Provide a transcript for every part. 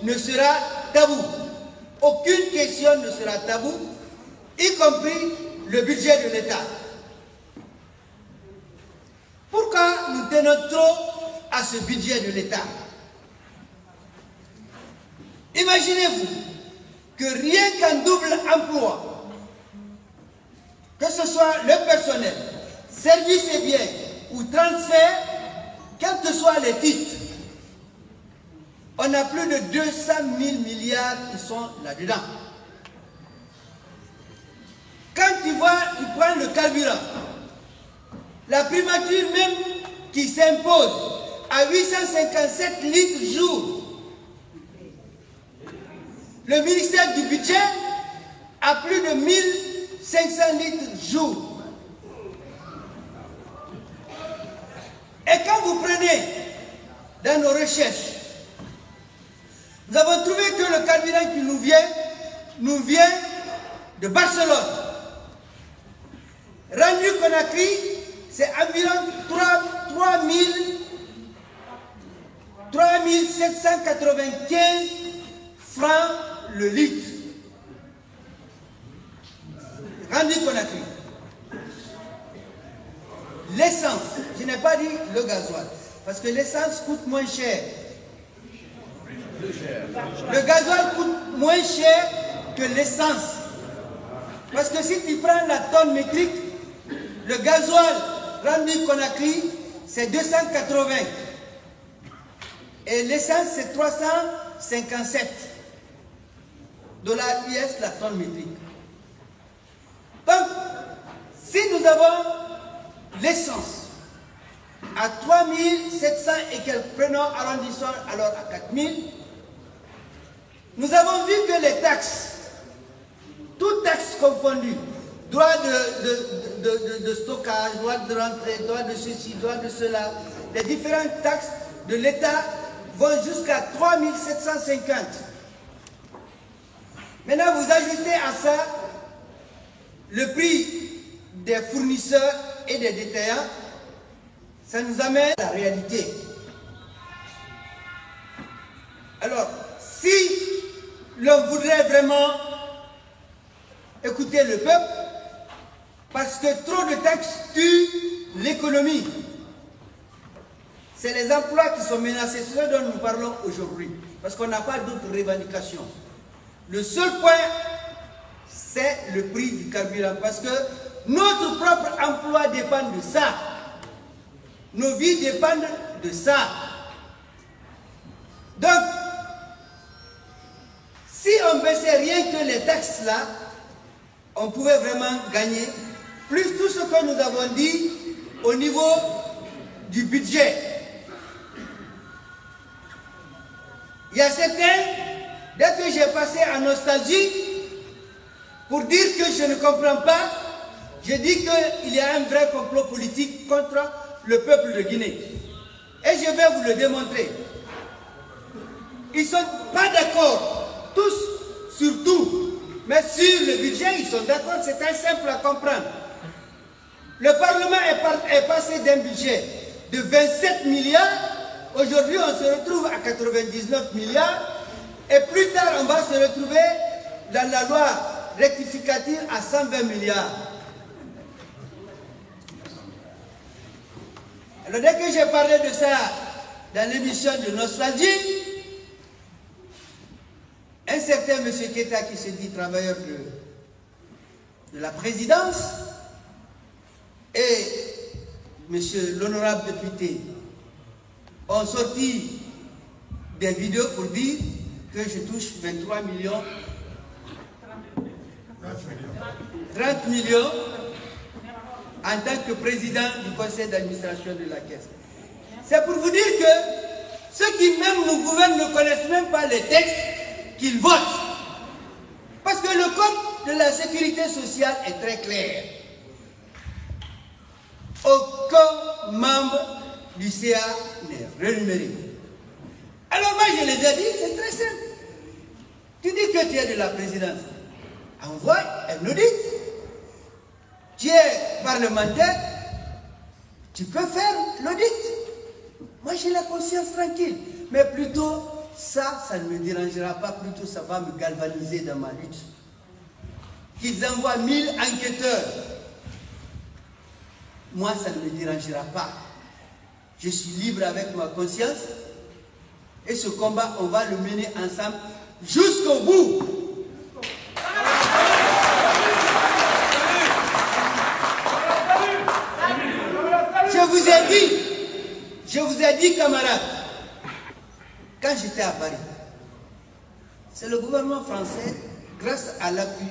ne sera tabou. Aucune question ne sera tabou, y compris le budget de l'État. Pourquoi nous tenons trop à ce budget de l'État? Imaginez-vous que rien qu'un double emploi, que ce soit le personnel, services et biens ou transfert, quels que soient les titres, on a plus de 200 000 milliards qui sont là-dedans. Quand tu prends le carburant, la primature même qui s'impose à 857 litres jour, le ministère du budget a plus de 1500 litres jour. Et quand vous prenez dans nos recherches, nous avons trouvé que le carburant qui nous vient de Barcelone. Rendu Conakry, c'est environ 3795 francs le litre. Rendu Conakry. L'essence, je n'ai pas dit le gasoil, parce que l'essence coûte moins cher. Le gasoil coûte moins cher que l'essence. Parce que si tu prends la tonne métrique, le gasoil rendu Conakry, c'est 280. Et l'essence, c'est 357 $ US la tonne métrique. Donc, si nous avons l'essence à 3700 et quelques, prenons arrondissons alors à 4000, nous avons vu que les taxes, toutes taxes confondues, droit de stockage, droit de rentrée, droit de ceci, droit de cela, les différentes taxes de l'État vont jusqu'à 3750. Maintenant, vous ajoutez à ça le prix des fournisseurs et des détaillants, ça nous amène à la réalité. Alors, si l'on voudrait vraiment écouter le peuple, parce que trop de taxes tuent l'économie. C'est les emplois qui sont menacés, c'est ce dont nous parlons aujourd'hui, parce qu'on n'a pas d'autres revendications. Le seul point, c'est le prix du carburant, parce que notre propre emploi dépend de ça. Nos vies dépendent de ça. Donc, si on baissait rien que les taxes là, on pouvait vraiment gagner, plus tout ce que nous avons dit au niveau du budget. Il y a certains, dès que j'ai passé en nostalgie, pour dire que je ne comprends pas, je dis qu'il y a un vrai complot politique contre le peuple de Guinée. Et je vais vous le démontrer. Ils ne sont pas d'accord, tous sur tout, mais sur le budget, ils sont d'accord, c'est très simple à comprendre. Le Parlement est passé d'un budget de 27 milliards, aujourd'hui on se retrouve à 99 milliards, et plus tard on va se retrouver dans la loi rectificative à 120 milliards. Alors dès que j'ai parlé de ça dans l'émission de Nostalgie, un certain M. Keita qui se dit travailleur de la présidence et M. l'honorable député ont sorti des vidéos pour dire que je touche 23 millions, 30 millions en tant que président du conseil d'administration de la Caisse. C'est pour vous dire que ceux qui même nous gouvernent ne connaissent même pas les textes qu'ils votent. Parce que le code de la sécurité sociale est très clair. Aucun membre du CA n'est rémunéré. Alors moi je les ai dit, c'est très simple. Tu dis que tu es de la présidence, envoie un audit. Tu es parlementaire, tu peux faire l'audit. Moi j'ai la conscience tranquille, mais plutôt ça ne me dérangera pas, plutôt ça va me galvaniser dans ma lutte. Qu'ils envoient 1000 enquêteurs, moi ça ne me dérangera pas. Je suis libre avec ma conscience et ce combat, on va le mener ensemble jusqu'au bout. Je vous ai dit, camarades, quand j'étais à Paris, c'est le gouvernement français, grâce à l'appui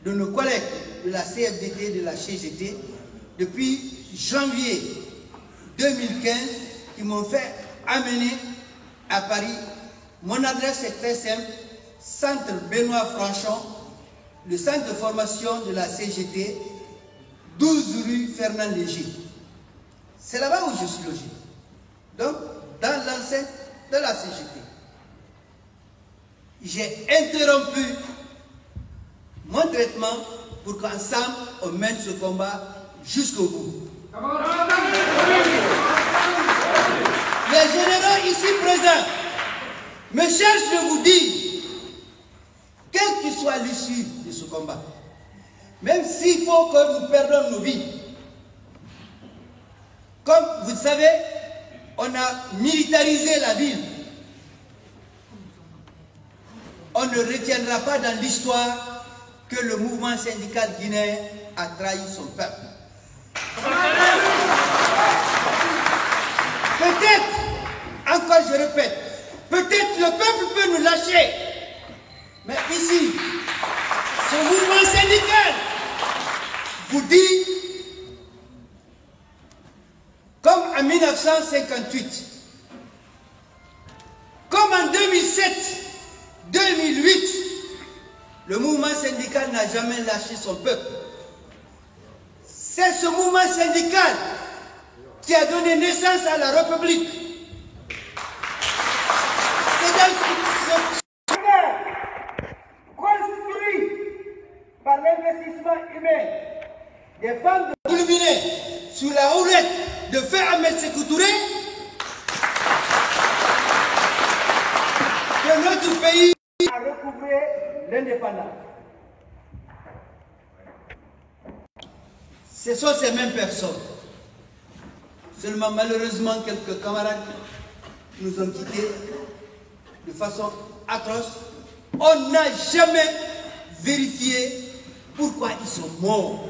de nos collègues de la CFDT, de la CGT, depuis janvier 2015, qui m'ont fait amener à Paris. Mon adresse est très simple, Centre Benoît Franchon, le centre de formation de la CGT, 12 rue Fernand Léger. C'est là-bas où je suis logé. Donc, dans l'enceinte de la CGT. J'ai interrompu mon traitement pour qu'ensemble, on mène ce combat jusqu'au bout. Les généraux ici présents me cherchent de vous dire, quelle que soit l'issue de ce combat, même s'il faut que nous perdons nos vies, comme vous le savez, on a militarisé la ville. On ne retiendra pas dans l'histoire que le mouvement syndical guinéen a trahi son peuple. Peut-être, encore je répète, peut-être le peuple peut nous lâcher. Mais ici, ce mouvement syndical vous dit, comme en 1958, comme en 2007, 2008, le mouvement syndical n'a jamais lâché son peuple. C'est ce mouvement syndical qui a donné naissance à la République. C'est dans ce construit par l'investissement humain des femmes de Boulminé sous la houlette de Feu Ahmed Sékou Touré que notre pays a recouvré l'indépendance. Ce sont ces mêmes personnes. Seulement malheureusement quelques camarades nous ont quittés de façon atroce. On n'a jamais vérifié pourquoi ils sont morts.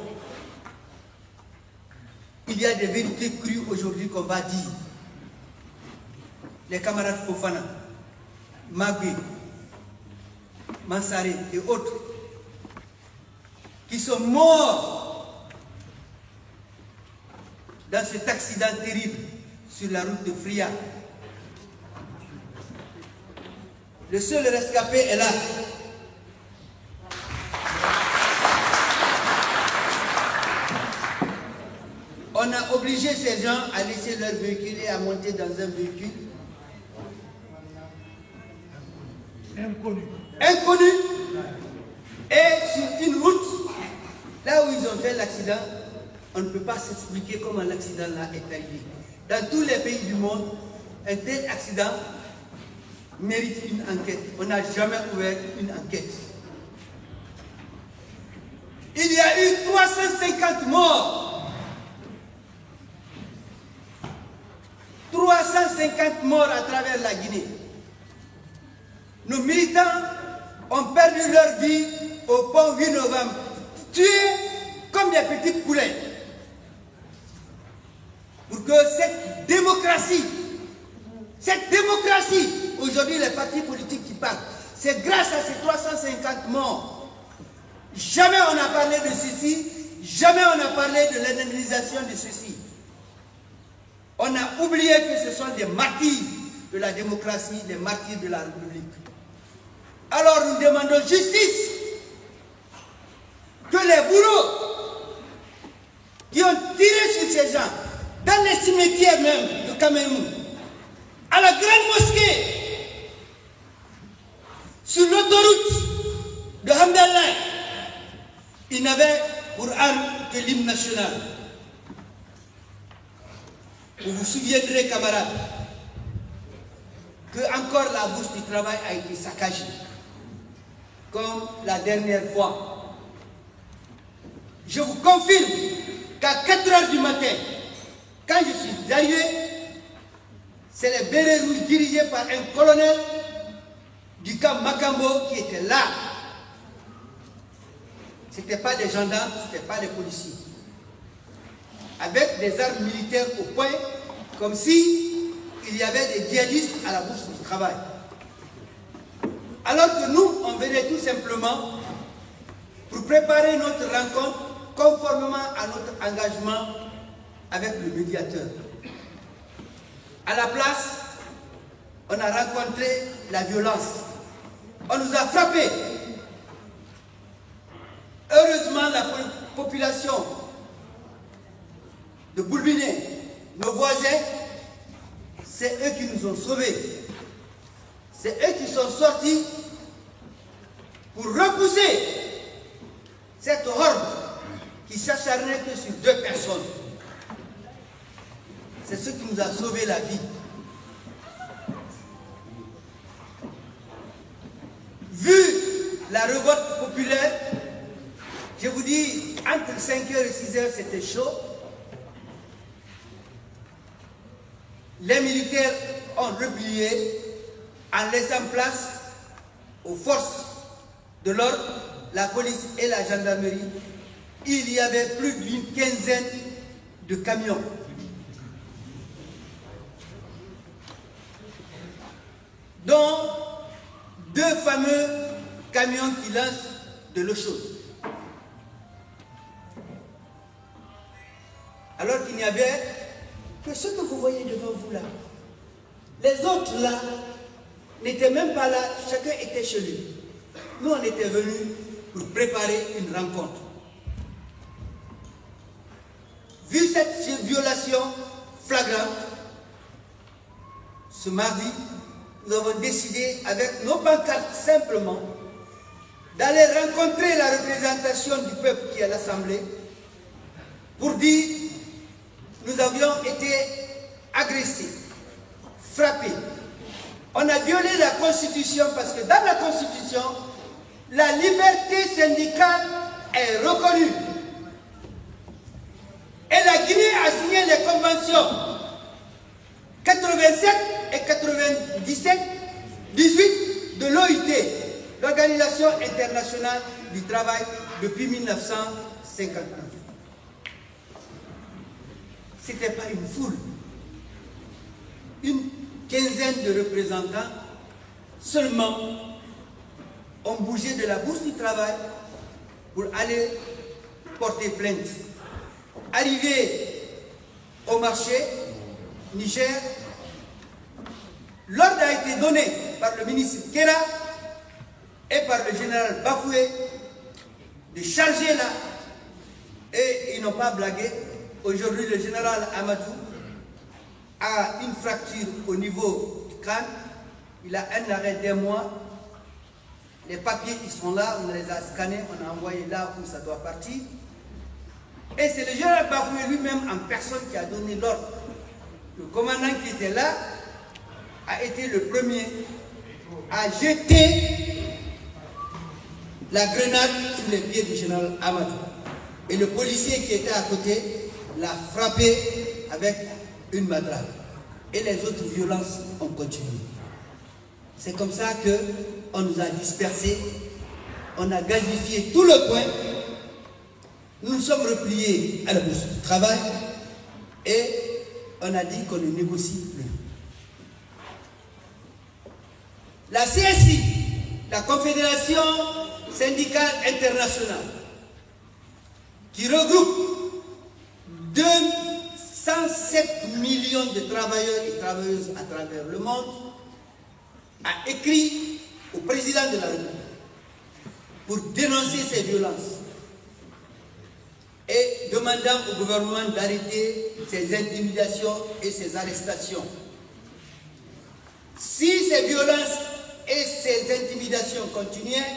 Il y a des vérités crues aujourd'hui qu'on va dire. Les camarades Fofana, Magui, Mansaré et autres qui sont morts dans cet accident terrible sur la route de Fria. Le seul rescapé est là. On a obligé ces gens à laisser leur véhicule et à monter dans un véhicule inconnu. Et sur une route, là où ils ont fait l'accident, on ne peut pas s'expliquer comment l'accident là est arrivé. Dans tous les pays du monde, un tel accident mérite une enquête. On n'a jamais ouvert une enquête. Il y a eu 350 morts. 350 morts à travers la Guinée. Nos militants ont perdu leur vie au pont 8 novembre, tués comme des petits poulets. Pour que cette démocratie, aujourd'hui les partis politiques qui parlent, c'est grâce à ces 350 morts. Jamais on n'a parlé de ceci, jamais on a parlé de l'indemnisation de ceci. On a oublié que ce sont des martyrs de la démocratie, des martyrs de la République. Alors nous demandons justice. Que les bourreaux qui ont tiré sur ces gens, dans les cimetières même de Cameroun, à la grande mosquée, sur l'autoroute de Hamdallah, ils n'avaient pour arme que l'hymne national. Vous vous souviendrez, camarades, que encore la bourse du travail a été saccagée, comme la dernière fois. Je vous confirme qu'à 4 h du matin, quand je suis arrivé, c'est les bérets rouges dirigés par un colonel du camp Makambo qui était là. Ce n'étaient pas des gendarmes, ce n'étaient pas des policiers. Avec des armes militaires au poing, comme si il y avait des djihadistes à la bourse du travail. Alors que nous, on venait tout simplement pour préparer notre rencontre conformément à notre engagement avec le médiateur. À la place, on a rencontré la violence. On nous a frappés. Heureusement, la population de Boulbiné, nos voisins, c'est eux qui nous ont sauvés. C'est eux qui sont sortis pour repousser cette horde qui s'acharnait que sur 2 personnes. C'est ce qui nous a sauvé la vie. Vu la révolte populaire, je vous dis, entre 5 h et 6 h, c'était chaud. Les militaires ont replié en laissant place aux forces de l'ordre, la police et la gendarmerie. Il y avait plus d'une quinzaine de camions. Dont 2 fameux camions qui lancent de l'eau chaude. Alors qu'il n'y avait que ce que vous voyez devant vous là. Les autres là n'étaient même pas là, chacun était chez lui. Nous, on était venus pour préparer une rencontre. Vu cette violation flagrante, ce mardi, nous avons décidé, avec nos pancartes simplement, d'aller rencontrer la représentation du peuple qui est à l'Assemblée pour dire nous avions été agressés, frappés. On a violé la Constitution parce que dans la Constitution, la liberté syndicale est reconnue. Et la Guinée a signé les conventions 87 et 97, 18 de l'OIT, l'Organisation internationale du travail, depuis 1959. Ce n'était pas une foule. Une quinzaine de représentants seulement ont bougé de la bourse du travail pour aller porter plainte. Arrivé au marché, Niger, l'ordre a été donné par le ministre Kera et par le général Bafoué de charger là. Et ils n'ont pas blagué. Aujourd'hui, le général Amadou a une fracture au niveau du crâne. Il a un arrêt d'1 mois. Les papiers, ils sont là, on les a scannés, on a envoyé là où ça doit partir. Et c'est le général Bafoué lui-même en personne qui a donné l'ordre. Le commandant qui était là a été le premier à jeter la grenade sur les pieds du général Amadou. Et le policier qui était à côté l'a frappé avec une matraque. Et les autres violences ont continué. C'est comme ça qu'on nous a dispersés, on a gazifié tout le coin. Nous nous sommes repliés à la bourse du travail et on a dit qu'on ne négocie plus. La CSI, la Confédération syndicale internationale, qui regroupe 207 millions de travailleurs et travailleuses à travers le monde, a écrit au président de la République pour dénoncer ces violences et demandant au gouvernement d'arrêter ces intimidations et ces arrestations. Si ces violences et ces intimidations continuaient,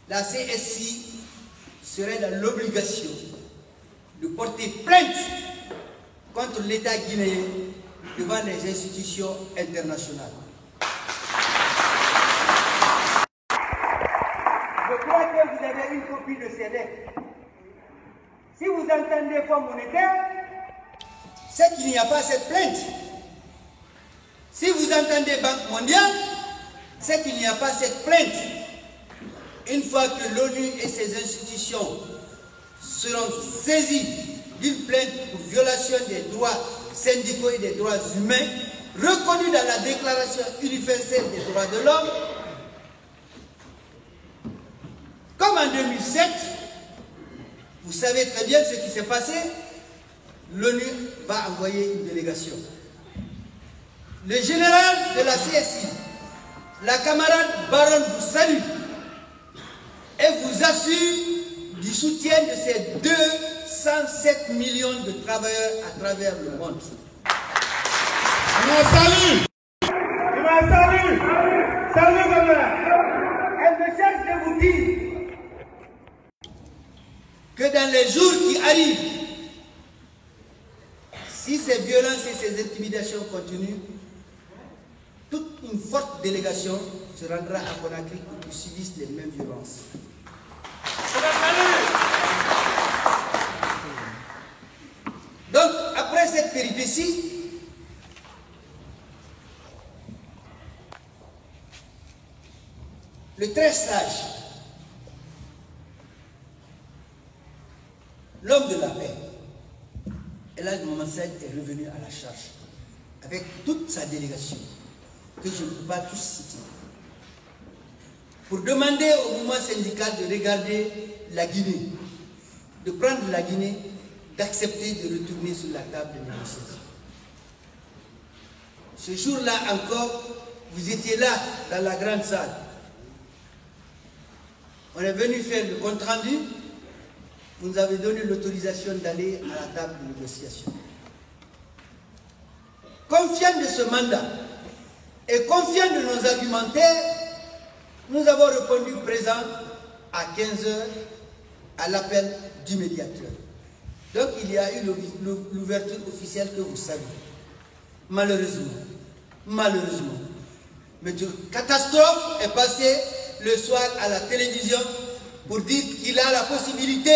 la CSI serait dans l'obligation de porter plainte contre l'État guinéen devant les institutions internationales. Je crois que vous avez une copie de ces lettres. Si vous entendez Fonds monétaire, c'est qu'il n'y a pas cette plainte. Si vous entendez Banque mondiale, c'est qu'il n'y a pas cette plainte. Une fois que l'ONU et ses institutions seront saisies d'une plainte pour violation des droits syndicaux et des droits humains, reconnus dans la Déclaration universelle des droits de l'homme, comme en 2007, vous savez très bien ce qui s'est passé, l'ONU va envoyer une délégation. Le général de la CSI, la camarade Baron, vous salue et vous assure du soutien de ces 207 millions de travailleurs à travers le monde. Je me salue. Je me salue. Salut, camarade. Elle me cherche de vous dire que dans les jours qui arrivent, si ces violences et ces intimidations continuent, toute une forte délégation se rendra à Conakry pour qu'ils subissent les mêmes violences. Donc, après cette péripétie, le très sage, l'homme de la paix, Elhadji Mohamed Saïd est revenu à la charge avec toute sa délégation, que je ne peux pas tous citer, pour demander au mouvement syndical de regarder la Guinée, de prendre la Guinée, d'accepter de retourner sur la table de négociation. Ce jour-là encore, vous étiez là, dans la grande salle. On est venu faire le compte rendu. Vous nous avez donné l'autorisation d'aller à la table de négociation. Confiant de ce mandat et confiant de nos argumentaires, nous avons répondu présent à 15 h à l'appel du médiateur. Donc il y a eu l'ouverture officielle que vous savez. Malheureusement, mais une catastrophe est passée le soir à la télévision pour dire qu'il a la possibilité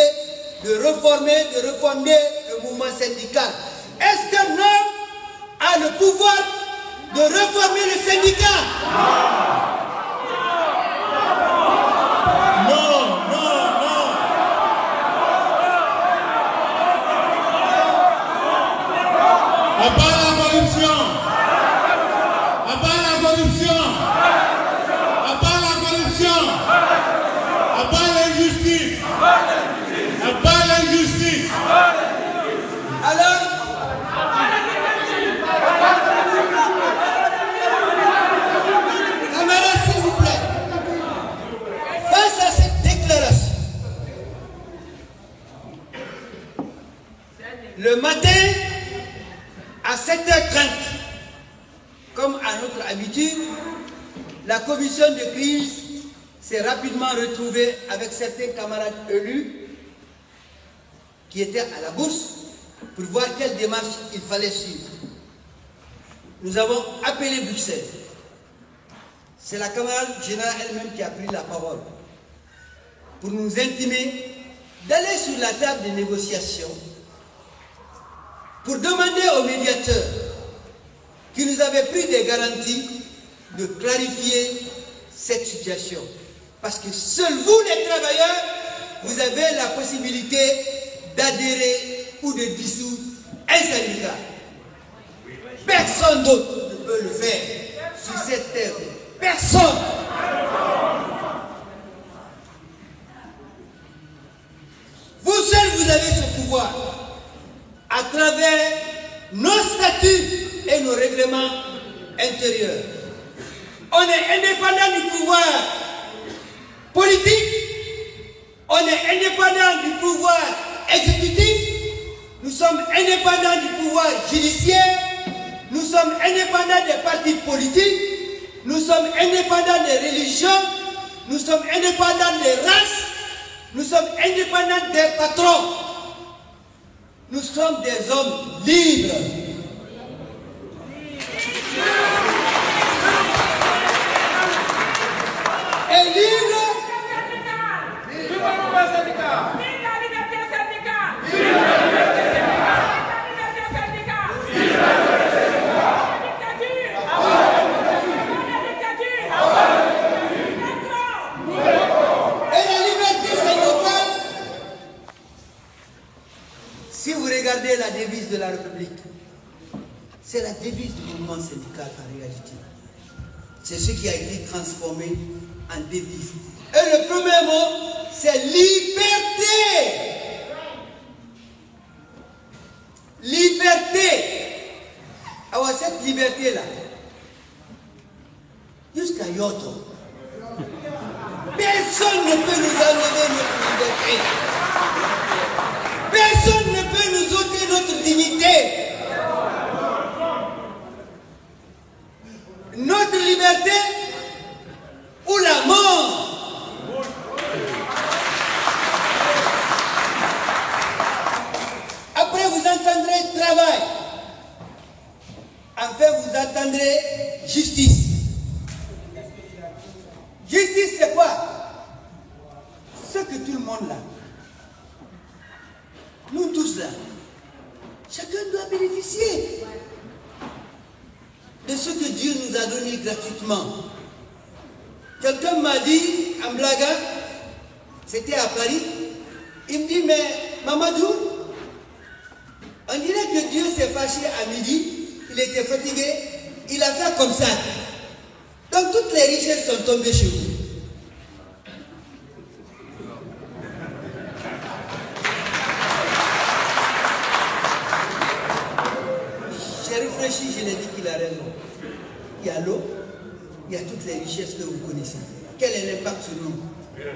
de reformer le mouvement syndical. Est-ce qu'un homme a le pouvoir de reformer le syndicat? Non. À part la corruption. À part la corruption. À part la corruption. À part l'injustice. À part l'injustice. Alors, camarades, s'il vous plaît, face à cette déclaration, le matin, à 7h30, comme à notre habitude, la commission de crise s'est rapidement retrouvée avec certains camarades élus qui étaient à la bourse pour voir quelle démarche il fallait suivre. Nous avons appelé Bruxelles. C'est la camarade générale elle-même qui a pris la parole pour nous intimer d'aller sur la table de négociation pour demander aux médiateurs qui nous avaient pris des garanties de clarifier cette situation. Parce que seuls vous, les travailleurs, vous avez la possibilité d'adhérer ou de dissoudre un syndicat. Personne d'autre ne peut le faire sur cette terre. Personne. Vous seuls, vous avez ce pouvoir à travers nos statuts et nos règlements intérieurs. On est indépendant du pouvoir politique, on est indépendant du pouvoir exécutif, nous sommes indépendants du pouvoir judiciaire, nous sommes indépendants des partis politiques, nous sommes indépendants des religions, nous sommes indépendants des races, nous sommes indépendants des patrons. Nous sommes des hommes libres. de la République. C'est la devise du mouvement syndical en réalité. C'est ce qui a été transformé en devise. Et le premier mot, c'est liberté. Liberté. Alors cette liberté-là, jusqu'à Yoto, personne ne peut nous enlever notre liberté. Personne ne peut nous ôter notre dignité. Notre liberté ou la mort. Après, vous entendrez travail. Enfin, vous entendrez justice. Justice, c'est quoi? Ce que tout le monde là, nous tous là, chacun doit bénéficier de ce que Dieu nous a donné gratuitement. Quelqu'un m'a dit, en blaguant, c'était à Paris, il me dit, mais Mamadou, on dirait que Dieu s'est fâché à midi, il était fatigué, il a fait comme ça. Donc toutes les richesses sont tombées chez vous. J'ai réfléchi, je l'ai dit qu'il a raison. Il y a l'eau, il y a toutes les richesses que vous connaissez. Quel est l'impact sur nous? Prenez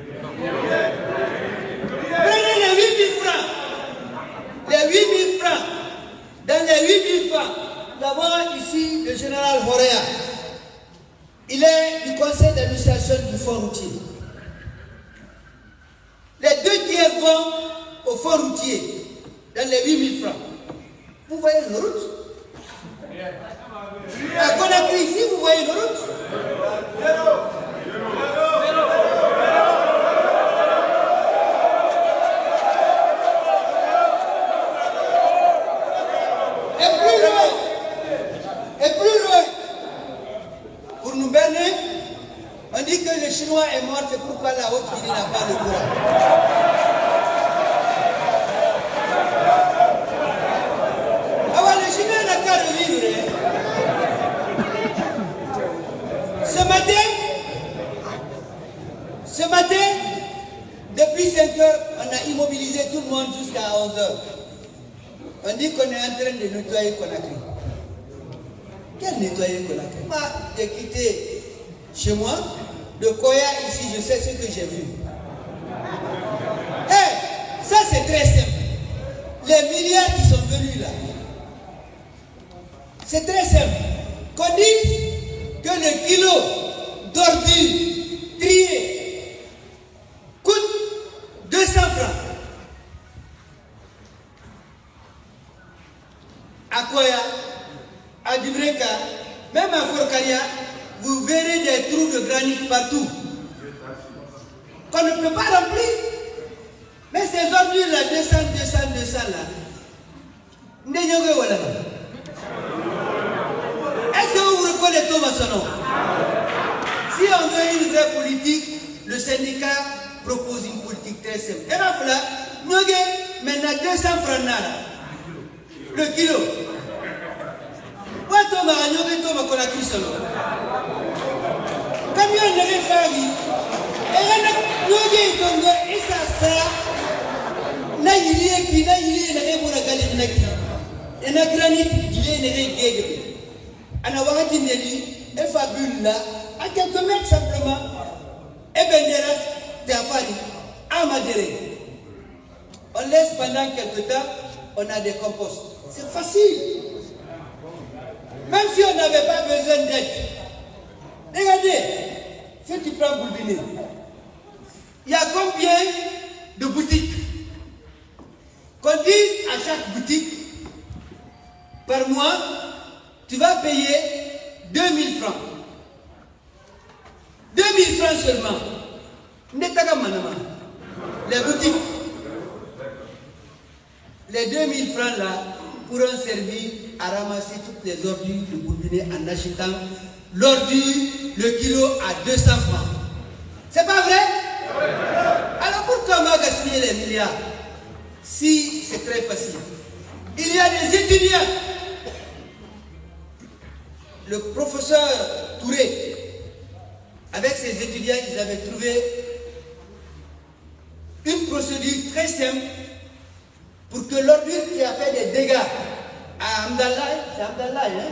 les 8 000 francs. Les 8 000 francs. Dans les 8 000 francs, d'abord ici, le général Horea. Il est du conseil d'administration du fonds routier. Les 2 tiers vont au fonds routier, dans les 8 000 francs. Vous voyez une route? À Conakry, ici, vous voyez une route? Et plus loin, pour nous berner, on dit que le Chinois est mort, c'est pourquoi la haute ville n'a pas le courant. Ce matin, depuis 5 heures, on a immobilisé tout le monde jusqu'à 11 heures. On dit qu'on est en train de nettoyer Conakry. Quel nettoyer Conakry? Moi, j'ai quitté chez moi, de Koya ici, je sais ce que j'ai vu. Ça c'est très simple. Les milliards qui sont venus là, c'est très simple. Qu'on dise que le kilo d'ordures triées coûte 200 francs. À Koya, à Dubreka, même à Forcaria, vous verrez des trous de granit partout qu'on ne peut pas remplir. Mais ces ordures là, 200 là, est-ce que vous reconnaissez Thomas Sono? Si on veut une vraie politique, le syndicat propose une politique très simple. Et là, nous avons maintenant 200 francs le kilo. Pourquoi Thomas Conakry solo? Quand il y a une référence, et ça sera. Na yiliye ki na yiliye na ebo na gali na ki ena granit yiliye na gege ana wakati neli e fabula à quelques mètres simplement et bendera t'afali amadere on laisse pendant quelque temps on a des composts, c'est facile même si on n'avait pas besoin d'aide. Regardez, si tu prends Boulbiné, il y a combien de boutiques? Qu'on dise à chaque boutique, par mois, tu vas payer 2000 francs. 2000 francs seulement. Les boutiques. Les 2000 francs là pourront servir à ramasser toutes les ordures de Boulbiné en achetant l'ordure, le kilo à 200 francs. C'est pas vrai? Alors pourquoi on va gaspiller les milliards? Si c'est très facile. Il y a des étudiants. Le professeur Touré, avec ses étudiants, ils avaient trouvé une procédure très simple pour que l'ordure qui a fait des dégâts à Amdallah, c'est Amdallah, hein?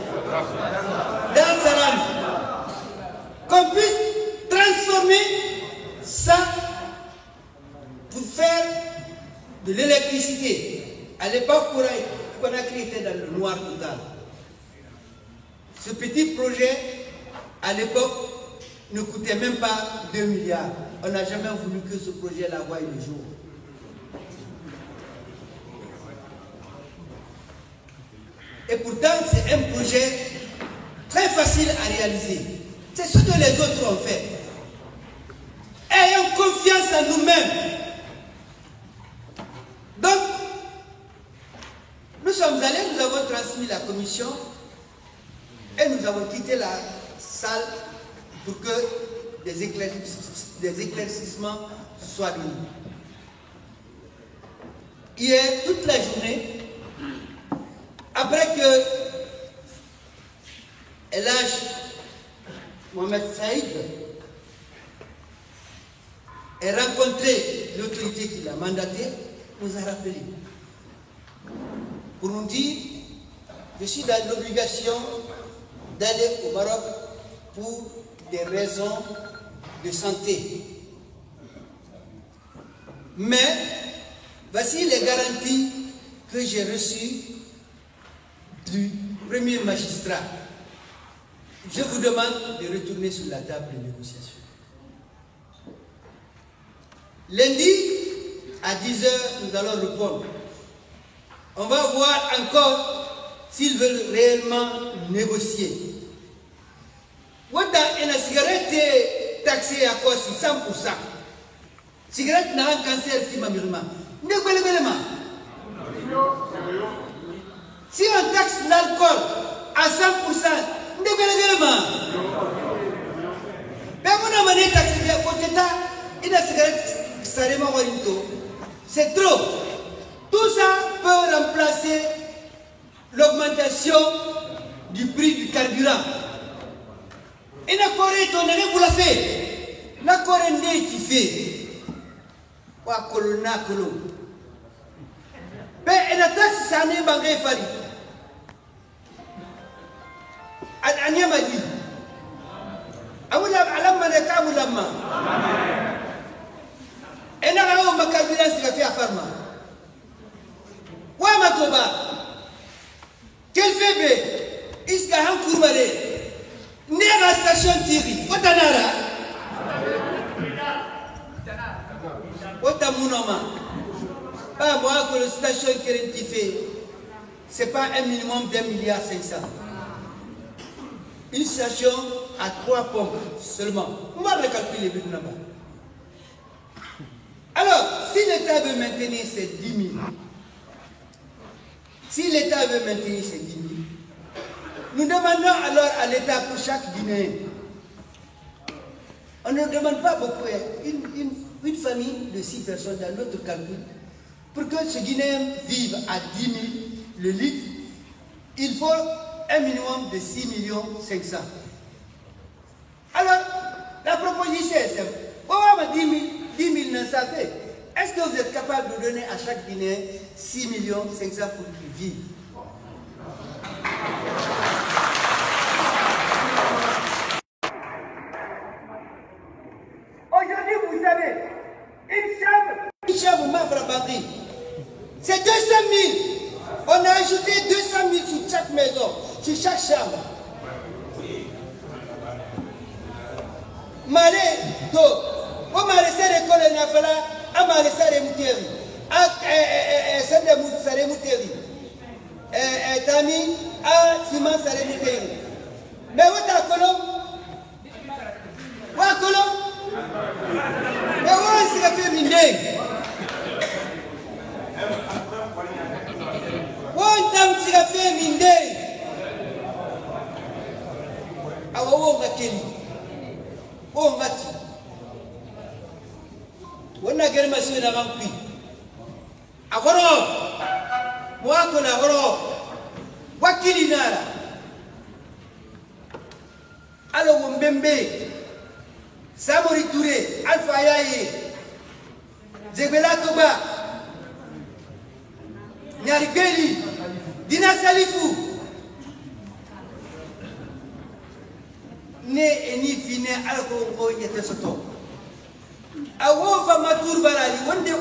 Dar Salam, qu'on puisse transformer ça pour faire de l'électricité. À l'époque, Conakry était dans le noir total. Ce petit projet, à l'époque, ne coûtait même pas 2 milliards. On n'a jamais voulu que ce projet-là voie le jour. Et pourtant, c'est un projet très facile à réaliser. C'est ce que les autres ont fait. Ayons confiance en nous-mêmes. Donc, nous sommes allés, nous avons transmis la commission et nous avons quitté la salle pour que des éclaircissements soient donnés. Hier, toute la journée, après que El Hadj Mohamed Saïd ait rencontré l'autorité qui l'a mandaté, nous a rappelé pour nous dire: je suis dans l'obligation d'aller au Maroc pour des raisons de santé. Mais voici les garanties que j'ai reçues du premier magistrat. Je vous demande de retourner sur la table de négociation. Lundi, à 10 h, nous allons répondre. On va voir encore s'ils veulent réellement négocier. Wanda une cigarette taxée à quoi 100%. Cigarette n'a un cancer qui m'a mis. Si on taxe l'alcool à 100%, c'est trop. Tout ça peut remplacer l'augmentation du prix du carburant. Et la Corée, on a pour la fait. La Corée n'est qui fait. Wa colonna colon. Mais la taxe, ça n'est pas fait. Anya m'a dit. Alam maneka mulama. Et n'a pas ma carburant c'est fait à Pharma. Wa matoba. Quel fait iska han kurmale. Nera station Thierry. Otanara. Otamunoma. Pas moi que le station qui fait. C'est pas un minimum d'1,5 milliard. Une station à 3 pompes seulement. On va recalculer là-bas. Alors, si l'État veut maintenir ces 10 000, nous demandons alors à l'État pour chaque Guinéen. On ne demande pas beaucoup. Une famille de 6 personnes dans notre calcul. Pour que ce Guinéen vive à 10 000 le litre, il faut un minimum de 6 500 000. Alors, la proposition est simple. Oh, 10 000, ça fait. Est-ce que vous êtes capable de donner à chaque Guinéen 6 500 000 pour qu'il vive? Aujourd'hui, vous savez, une chambre Mafra-Babri, c'est 200 000. On a ajouté 200 000 sur chaque maison, sur chaque chambre. Malé, do, on m'a laissé l'école Nafala, on m'a laissé les mouteri. C'est des mouteri. Tami, Simon, c'est les mouteri. Mais où est-ce que Kolo? Où est-ce que Kolo? Mais où est-ce que fait Mindé? One time tu as fait Mindé. Awa nga keli. O ngati. Wona gere masina ngampi. Akoro. moi qu'on a Europe, Wakili Nara. Alors, Mbembe, Samori Touré, Alpha Yaye, Zebela Toba, Nyaribeli, Dina Salifou, ne ni fine alko yete soto. Awo fa matur barali, wonde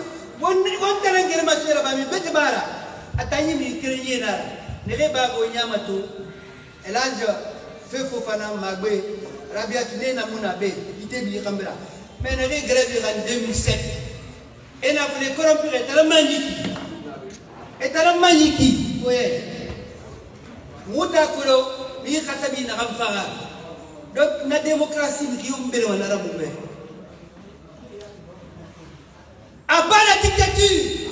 rangere masera ba mi bete bara, atani mi krenye na, ne le ba go nyamato, elanja. Fefo fana magbe rabia tine na munabe ite bi kambira mais na grève en 2007 et na voulu corrompre etala maniki oye muta kulo mi khasabi na gamfara donc na démocratie qui umbere wana ramumbe abana dictature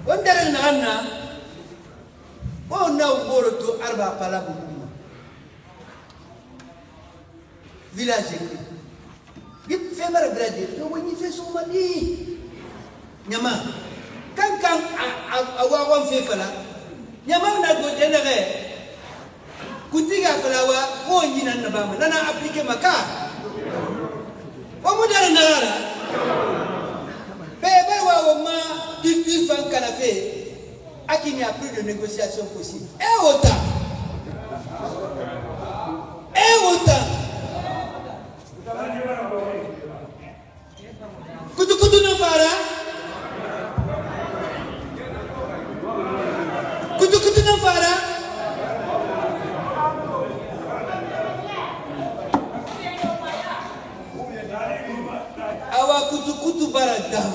on dere na anna on a un to arba palabu village gip femara brade no woni fe so mali nyama kan awa wan fe fala nyama na go denere kutiga fala wa ko nyina na bama nana appliquer maka o mo dara nara bebe wa ma tu fan kana fe à qui il n'y a plus de négociation possible. Et autant. Kutu nafara. Kutu nafara. Awa kutu baradam.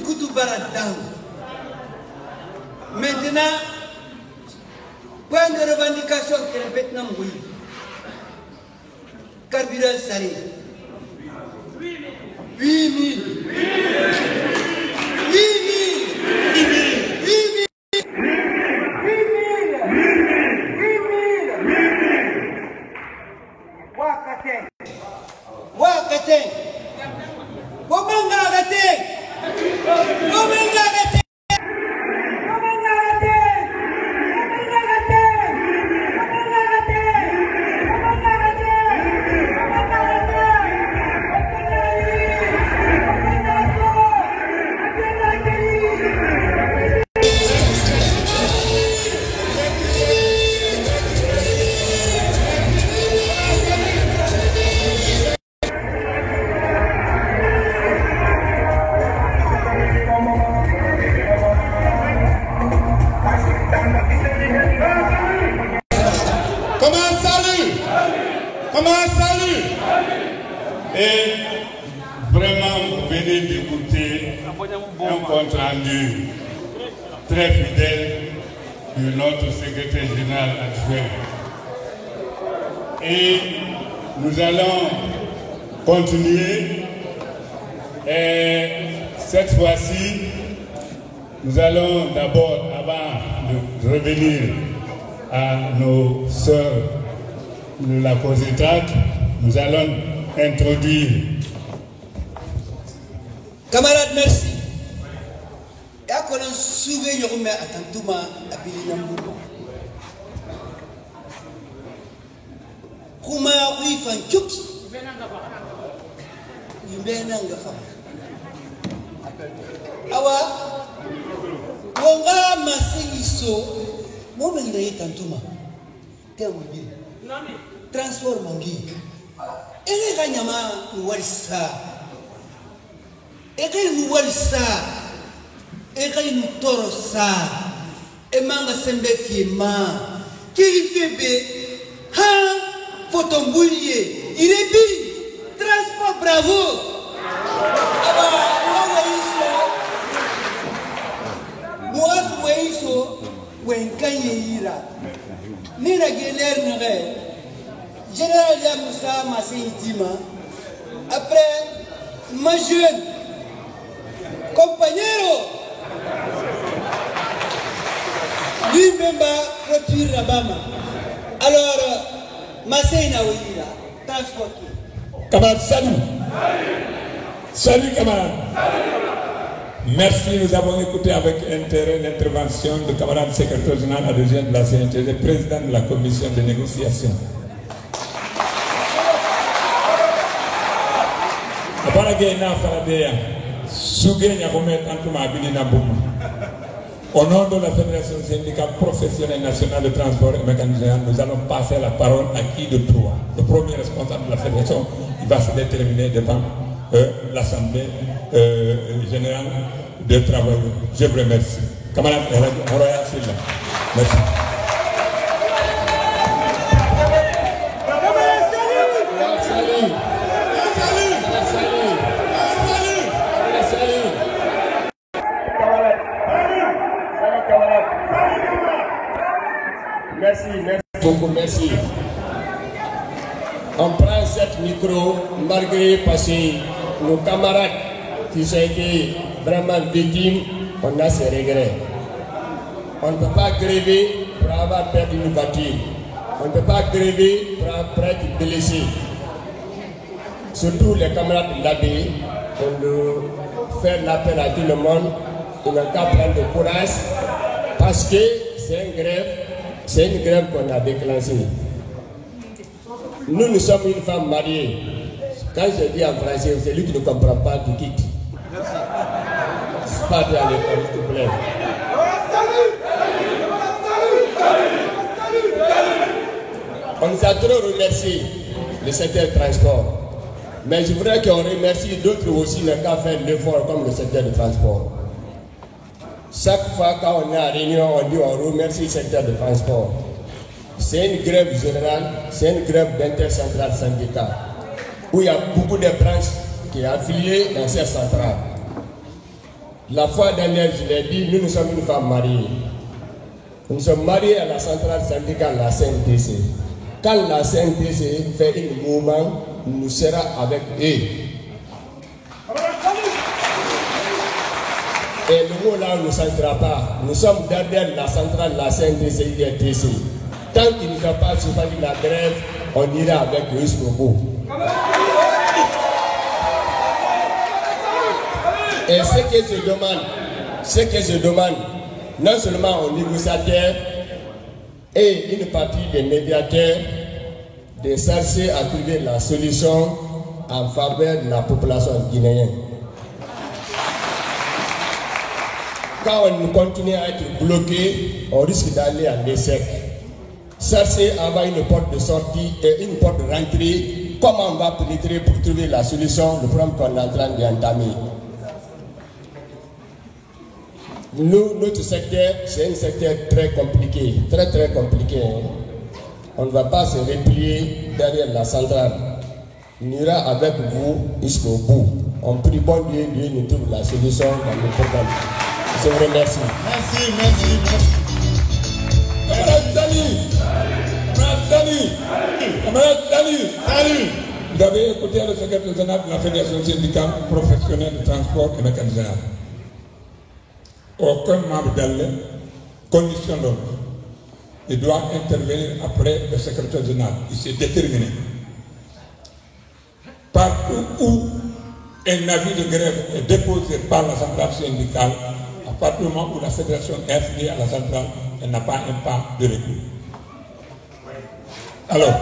Kutu baradam. Maintenant, point de revendication que le Vietnam oui. Carburant salé. 8 000. Wakate. Comment arrêter? Et vraiment, vous venez d'écouter un compte rendu très fidèle de notre secrétaire général adjoint. Et nous allons continuer. Et cette fois-ci, nous allons d'abord, avant de revenir à nos sœurs de la COSETRAC, nous allons introduire. Camarades, merci. Et à quoi on souvient, on met attentivement à Bilinambo. Kuma oui fan chuki. Ibenanga fa. Awa. Konga masiso. Mo me ngira tantuma. Temo bi. Transport mangi. Ere ganyama warisa. Ere nu warisa. Ere nu torosa. Emanga sembe fiema. Kiri febe. Ha. Fotomboulier, il est bi, transport bravo. Moi, ni la guerre n'aurait. Général Yamoussa Masséitima, après ma jeune compagnero, lui même voiture Rabama. Alors, Masséina Ouira, transport. Camarade, salut. Salut camarades. Merci, nous avons écouté avec intérêt l'intervention du camarade secrétaire général adjoint de la CNTG, président de la commission de négociation. Au nom de la Fédération syndicale professionnelle nationale de transport et mécanicien, nous allons passer la parole à qui de toi. Le premier responsable de la Fédération, il va se déterminer devant l'Assemblée générale des travailleurs. Je vous remercie. Camarade Roya Silla. Merci. Merci beaucoup, merci. On prend cette micro malgré parce que nos camarades qui ont été vraiment victimes, on a ses regrets. On ne peut pas gréver pour avoir perdu une voiture. On ne peut pas gréver pour être blessé. Surtout les camarades de l'ABI, on doit faire l'appel à tout le monde. Ils n'ont qu'à prendre de courage parce que c'est une grève qu'on a déclenchée. Nous sommes une femme mariée. Quand je dis en français, c'est lui qui ne comprend pas du quitte. Pas de l'école, s'il vous plaît. On nous a trop remercié le secteur transport. Mais je voudrais qu'on remercie d'autres aussi, le cas faire l'effort comme le secteur du transport. Chaque fois quand on est en réunion, on dit on remercie le secteur de transport. C'est une grève générale, c'est une grève d'intercentrale syndicale, où il y a beaucoup de branches qui sont affiliées dans cette centrale. La fois dernière, je l'ai dit, nous sommes une femme mariée. Nous sommes mariés à la centrale syndicale, la CNTC. Quand la CNTC fait un mouvement, nous serons avec eux. Et le mot là, on ne s'entendra pas. Nous sommes derrière la centrale, la CNTC, IDTC. Tant qu'ils ne sont pas suspendu la grève, on ira avec eux jusqu'au bout. Et ce que je demande, non seulement aux négociateurs et une partie des médiateurs, de chercher à trouver la solution en faveur de la population guinéenne. Quand on continue à être bloqué, on risque d'aller en échec. Chercher à avoir une porte de sortie et une porte de rentrée. Comment on va pénétrer pour trouver la solution, le problème qu'on est en train d'entamer. Notre secteur, c'est un secteur très compliqué, très compliqué. On ne va pas se replier derrière la centrale. On ira avec vous jusqu'au bout. On prie bon Dieu, Dieu nous trouve la solution dans le problème. Je vous remercie. Merci. Salut. Vous avez écouté le secrétaire général de la Fédération syndicale professionnelle de transport et mécanicien. Aucun membre d'elle, condition d'ordre. Il doit intervenir après le secrétaire général. Il s'est déterminé. Partout où un avis de grève est déposé par la centrale syndicale, à partir du moment où la fédération est affiliée à la centrale, elle n'a pas un pas de recul. Alors,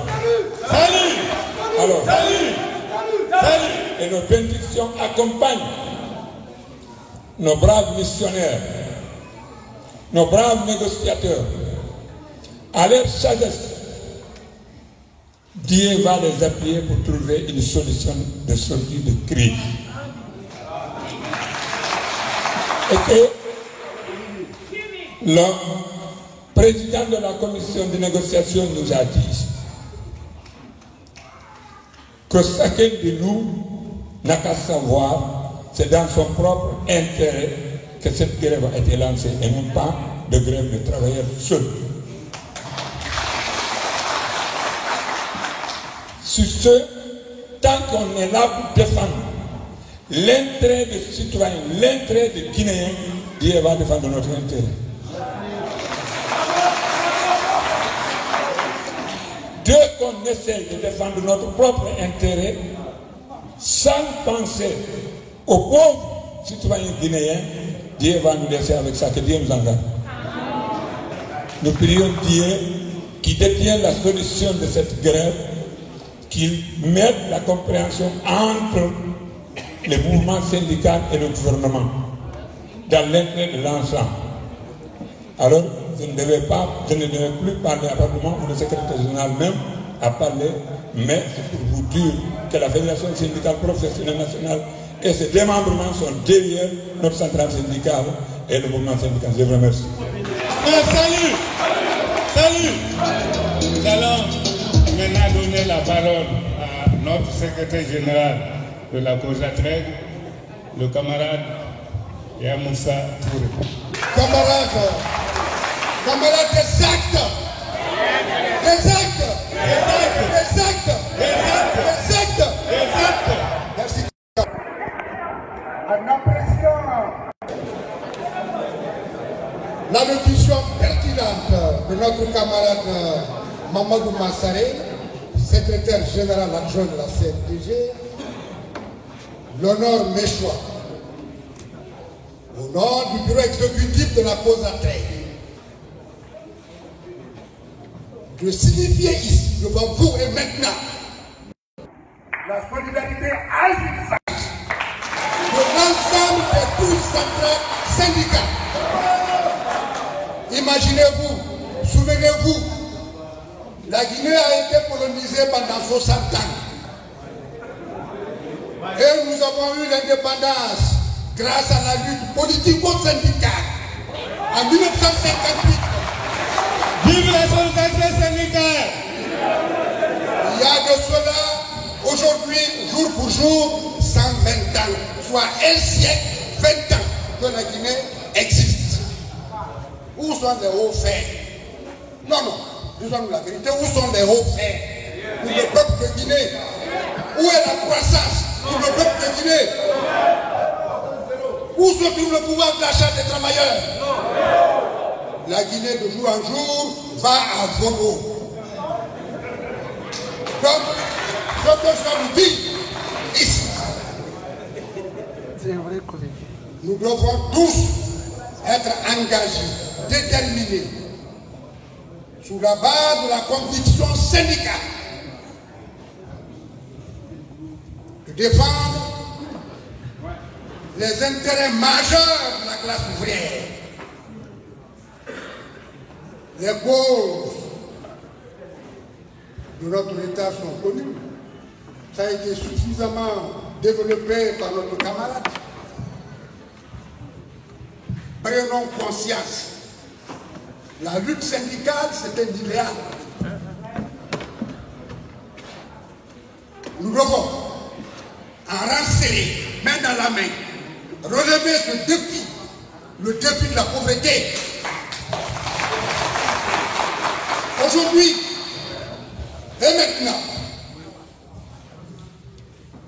et nos bénédictions accompagnent nos braves missionnaires, nos braves négociateurs. À leur sagesse, Dieu va les appuyer pour trouver une solution de sortie de crise. Et que le président de la commission de négociation nous a dit que chacun de nous n'a qu'à savoir, c'est dans son propre intérêt que cette grève a été lancée et non pas de grève de travailleurs seuls. Sur ce, tant qu'on est là pour défendre l'intérêt des citoyens, l'intérêt des Guinéens, Dieu va défendre notre intérêt. Dès qu'on essaie de défendre notre propre intérêt, sans penser aux pauvres citoyens guinéens, Dieu va nous laisser avec ça, que Dieu nous en garde. Nous prions Dieu qui détient la solution de cette grève, qu'il mette la compréhension entre les mouvements syndicaux et le gouvernement, dans l'intérêt de l'ensemble. Alors, je ne devais plus parler à partir du moment où le secrétaire général même a parlé, mais c'est pour vous dire que la Fédération syndicale professionnelle nationale et ses démembrements sont derrière notre centrale syndicale et le mouvement syndical. Je vous remercie. Salut! Nous allons maintenant donner la parole à notre secrétaire général de la cause à traite, le camarade Yamoussa Touré. Camarades, exact. Merci. En appréciant l'allocution pertinente de notre camarade Mamadou Massaré, secrétaire général adjoint de la CFDG, l'honneur m'échoit, au nom du bureau exécutif de la cause à traite, de signifier ici, devant vous et maintenant, la solidarité agissante de l'ensemble des 12 centrales syndicales. Imaginez-vous, souvenez-vous, la Guinée a été colonisée pendant 60 ans. Et nous avons eu l'indépendance grâce à la lutte politico-syndicale en 1958. Vive la solidarité syndicale! Il y a de cela, aujourd'hui, jour pour jour, 120 ans, soit un siècle, 20 ans que la Guinée existe. Où sont les hauts faits? Non, disons-nous la vérité, où sont les hauts faits pour le peuple de Guinée? Où est la croissance pour le peuple de Guinée? Où se trouve le pouvoir d'achat des travailleurs? La Guinée de jour en jour va à volo. Donc, je vous dis ici, nous devons tous être engagés, déterminés, sous la base de la conviction syndicale, de défendre les intérêts majeurs de la classe ouvrière. Les causes de notre État sont connues. Ça a été suffisamment développé par notre camarade. Prenons conscience. La lutte syndicale, c'est un idéal. Nous devons, en renseigner, main dans la main, relever ce défi, le défi de la pauvreté. Aujourd'hui et maintenant,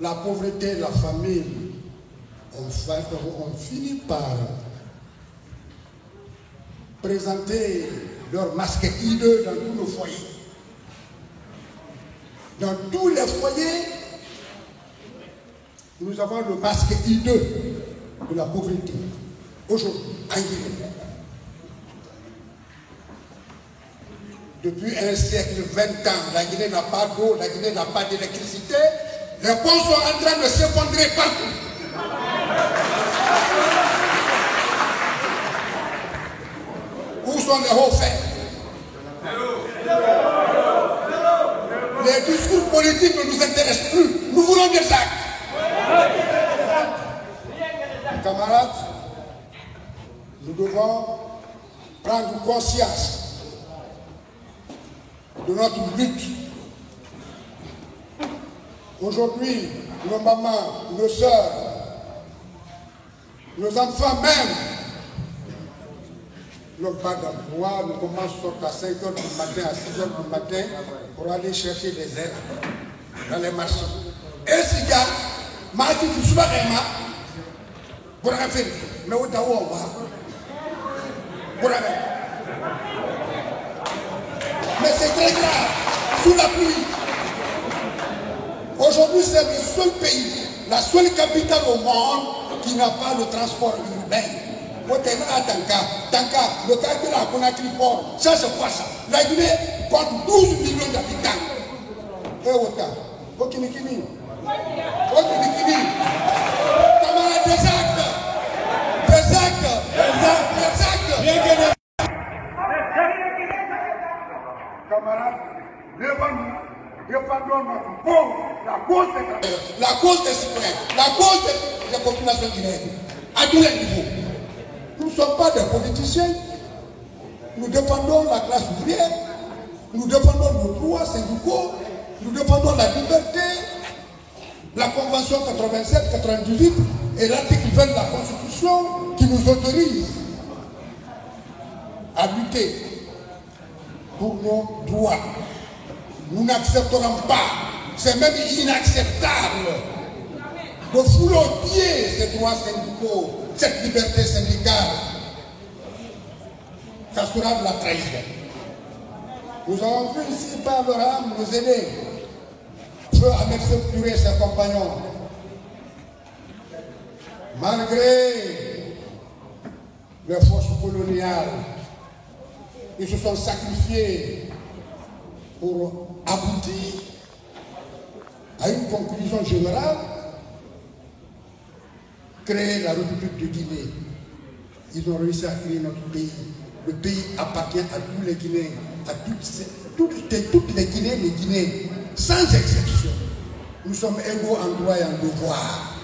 la pauvreté, la famine, on finit par présenter leur masque hideux dans tous nos foyers. Dans tous les foyers, nous avons le masque hideux de la pauvreté. Aujourd'hui, en Guinée. Depuis un siècle, 20 ans, la Guinée n'a pas d'eau, la Guinée n'a pas d'électricité. Les ponts sont en train de s'effondrer partout. Où sont les hauts faits? Les discours politiques ne nous intéressent plus. Nous voulons des actes. Camarades, nous devons prendre conscience de notre lutte. Aujourd'hui, nos mamans, nos soeurs, nos enfants même, n'ont pas d'emploi. Nous commençons à 5 h du matin, à 6 h du matin pour aller chercher des aides dans les marchés. Et si gars, Martin, tu sois vraiment pour faire, mais où t'as où on va? Pour aller. Mais c'est très grave, sous la pluie. Aujourd'hui, c'est le seul pays, la seule capitale au monde qui n'a pas de transport urbain. Tanka, le cas de la Conakry Port, ça c'est quoi ça? La Guinée compte 12 millions d'habitants. Eh, Wota, Okinikini. Okinikini. Camarades, des actes. Des actes. Des actes. Camarades, défendons notre pauvre, la cause des citoyens, la cause des populations guinéennes, à tous les niveaux. Nous ne sommes pas des politiciens, nous défendons la classe ouvrière, nous défendons nos droits syndicaux, nous défendons la liberté, la Convention 87-98 et l'article 20 de la Constitution qui nous autorise à lutter pour nos droits. Nous n'accepterons pas, c'est même inacceptable de fouler aux pieds ces droits syndicaux, cette liberté syndicale. Ça sera de la trahison. Nous avons vu ici par le rame nous aider. Feu avec ce curé et ses compagnons. Malgré les forces coloniales, ils se sont sacrifiés pour aboutir à une conclusion générale, créer la République de Guinée. Ils ont réussi à créer notre pays. Le pays appartient à tous les Guinéens, à toutes les Guinéens, les Guinéens, sans exception. Nous sommes égaux en droit et en devoir.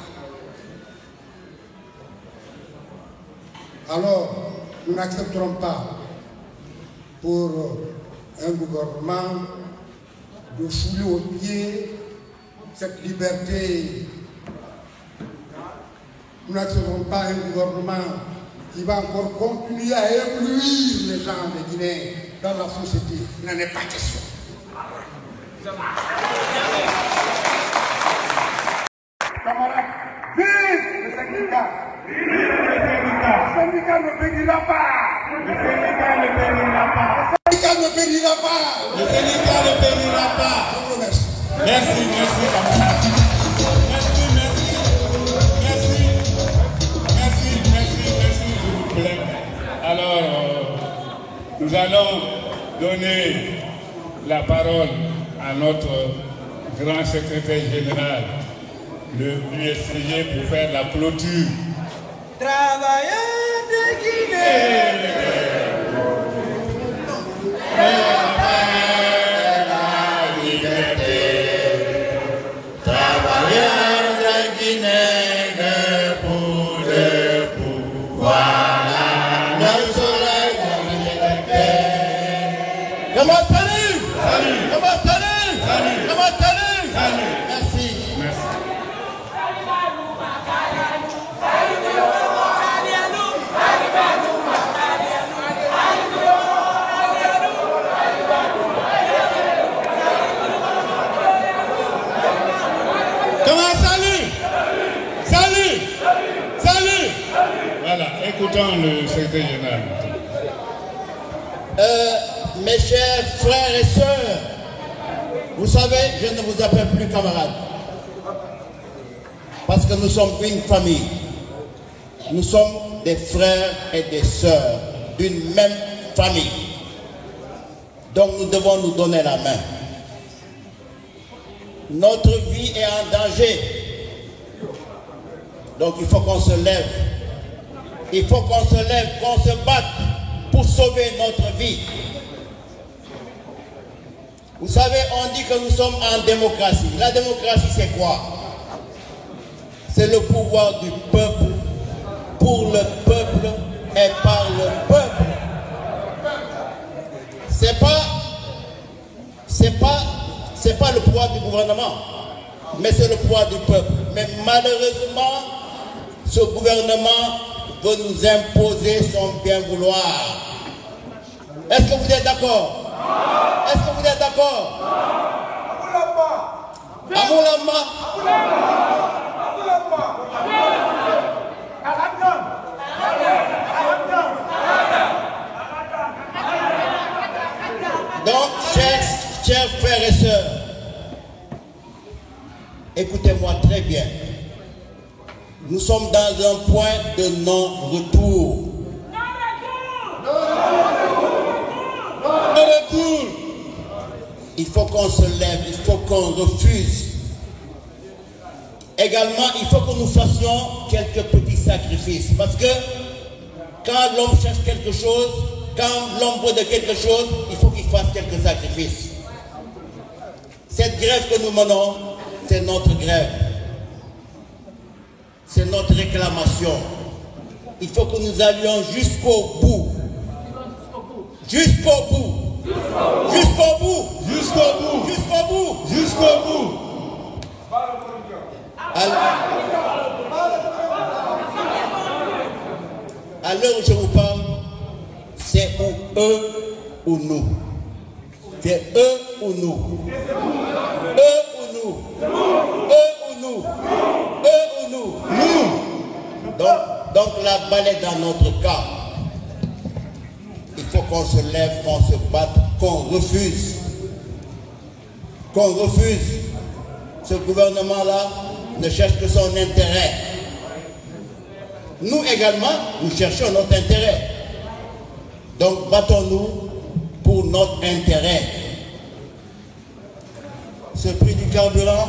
Alors, nous n'accepterons pas pour un gouvernement de fouler aux pieds cette liberté. Nous n'accepterons pas un gouvernement qui va encore continuer à éblouir les gens des Guinéens dans la société. Il n'en est pas question. Camarades, vive le syndicat! Vive le syndicat! Le syndicat ne périra pas! Le syndicat ne périra pas! Le syndicat ne périra pas! Le syndicat ne périra pas! Je vous remercie. Merci, camarades. Merci, s'il vous plaît. Alors, nous allons donner la parole à notre grand secrétaire général, le USCG, pour faire la clôture. Travailleurs de Guinée, la liberté. Travailleurs de Guinée, pour le pouvoir, le soleil de la liberté. Comment salut? Salut. Comment salut? Salut. Comment salut? Salut. Merci. Merci. Voilà, écoutons le secrétaire général. Mes chers frères et sœurs, vous savez, je ne vous appelle plus camarades. Parce que nous sommes une famille. Nous sommes des frères et des sœurs d'une même famille. Donc nous devons nous donner la main. Notre vie est en danger. Donc il faut qu'on se lève. Il faut qu'on se lève, qu'on se batte pour sauver notre vie. Vous savez, on dit que nous sommes en démocratie. La démocratie, c'est quoi? C'est le pouvoir du peuple, pour le peuple et par le peuple. C'est pas le pouvoir du gouvernement, mais c'est le pouvoir du peuple. Mais malheureusement, ce gouvernement veut nous imposer son bien vouloir. Est-ce que vous êtes d'accord? Est-ce que vous êtes d'accord? Amoulama. Donc, chers frères et sœurs, écoutez-moi très bien. Nous sommes dans un point de non-retour. Il faut qu'on se lève, il faut qu'on refuse. Également, il faut que nous fassions quelques petits sacrifices. Parce que quand l'homme cherche quelque chose, quand l'homme veut de quelque chose, il faut qu'il fasse quelques sacrifices. Cette grève que nous menons, c'est notre grève. C'est notre réclamation. Il faut que nous allions jusqu'au bout. Jusqu'au bout. Jusqu'au bout. Jusqu'au bout. Jusqu'au bout. Jusqu'au bout. À l'heure où je vous parle, c'est ou eux ou nous. C'est eux ou nous. Eux ou nous. Eux ou nous. Eux ou nous. Nous. Donc la balle est dans notre cas. Il faut qu'on se lève, qu'on se batte, qu'on refuse. Qu'on refuse. Ce gouvernement-là ne cherche que son intérêt. Nous également, nous cherchons notre intérêt. Donc battons-nous pour notre intérêt. Ce prix du carburant,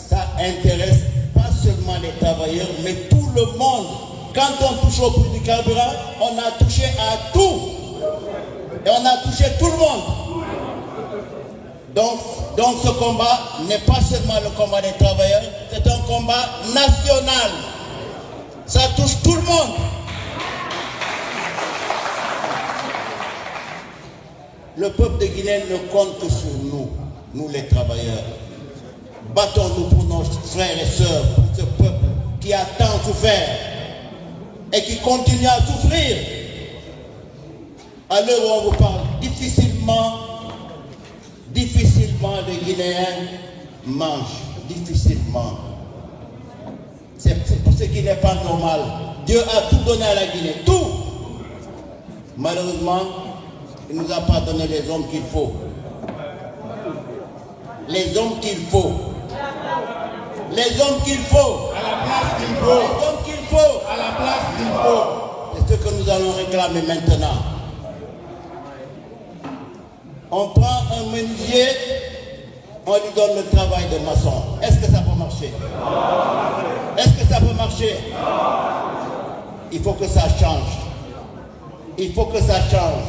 ça intéresse pas seulement les travailleurs, mais tout le monde. Quand on touche au prix du carburant, on a touché à tout. Et on a touché tout le monde. Donc ce combat n'est pas seulement le combat des travailleurs, c'est un combat national. Ça touche tout le monde. Le peuple de Guinée ne compte que sur nous, nous les travailleurs. Battons-nous pour nos frères et sœurs, pour ce peuple qui a tant souffert et qui continue à souffrir. À l'heure où on vous parle, difficilement les Guinéens mangent. Difficilement. C'est pour ce qui n'est pas normal. Dieu a tout donné à la Guinée. Tout. Malheureusement, il ne nous a pas donné les hommes qu'il faut. Les hommes qu'il faut. Les hommes qu'il faut. À la place qu'il faut. Les hommes qu'il faut. À la place qu'il faut. C'est ce que nous allons réclamer maintenant. On prend un menuisier, on lui donne le travail de maçon. Est-ce que ça peut marcher? Est-ce que ça peut marcher? Il faut que ça change. Il faut que ça change.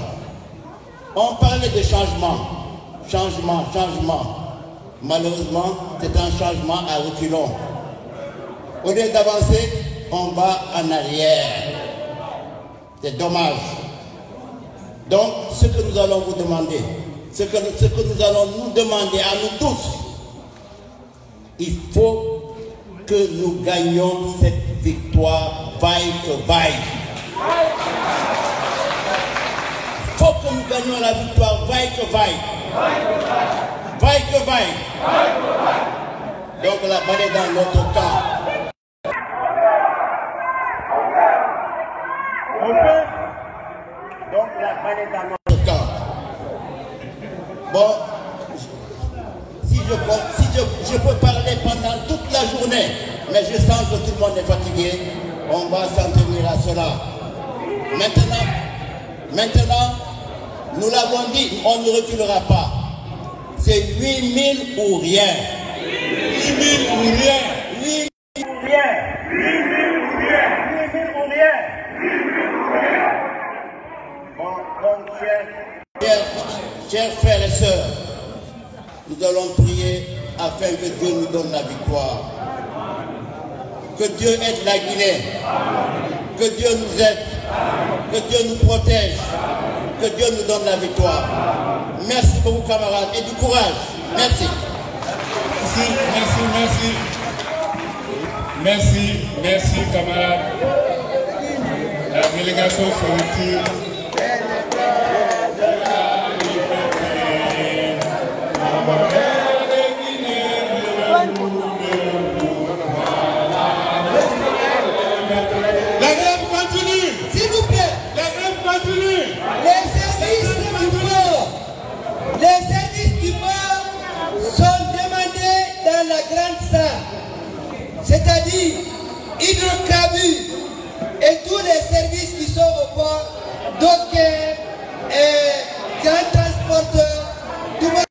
On parlait de changement. Changement. Malheureusement, c'est un changement à reculons. Au lieu d'avancer, on va en arrière. C'est dommage. Donc, ce que nous allons vous demander, ce que nous allons nous demander à nous tous, il faut que nous gagnions cette victoire vaille que vaille. Il faut que nous gagnions la victoire vaille que vaille. Vaille que vaille. Donc la balle est dans notre camp. Donc la balle est dans notre camp. Bon, si je peux parler pendant toute la journée, mais je sens que tout le monde est fatigué, on va s'en tenir à cela. Maintenant, nous l'avons dit, on ne reculera pas. C'est 8 000 ou rien. 8 000 ou rien. 8 000 ou rien. 8 000 ou rien. 8 000 ou rien. Bon, chers frères et sœurs, nous allons prier afin que Dieu nous donne la victoire. Que Dieu aide la Guinée. Que Dieu nous aide. Que Dieu nous protège. Que Dieu nous donne la victoire. Merci beaucoup camarades et du courage. Merci. Merci camarades. La délégation se retire. La grève continue. S'il vous plaît. La grève continue. Les services du port sont demandés dans la grande salle. aussi Hydrocarbures et tous les services qui sont au port, donc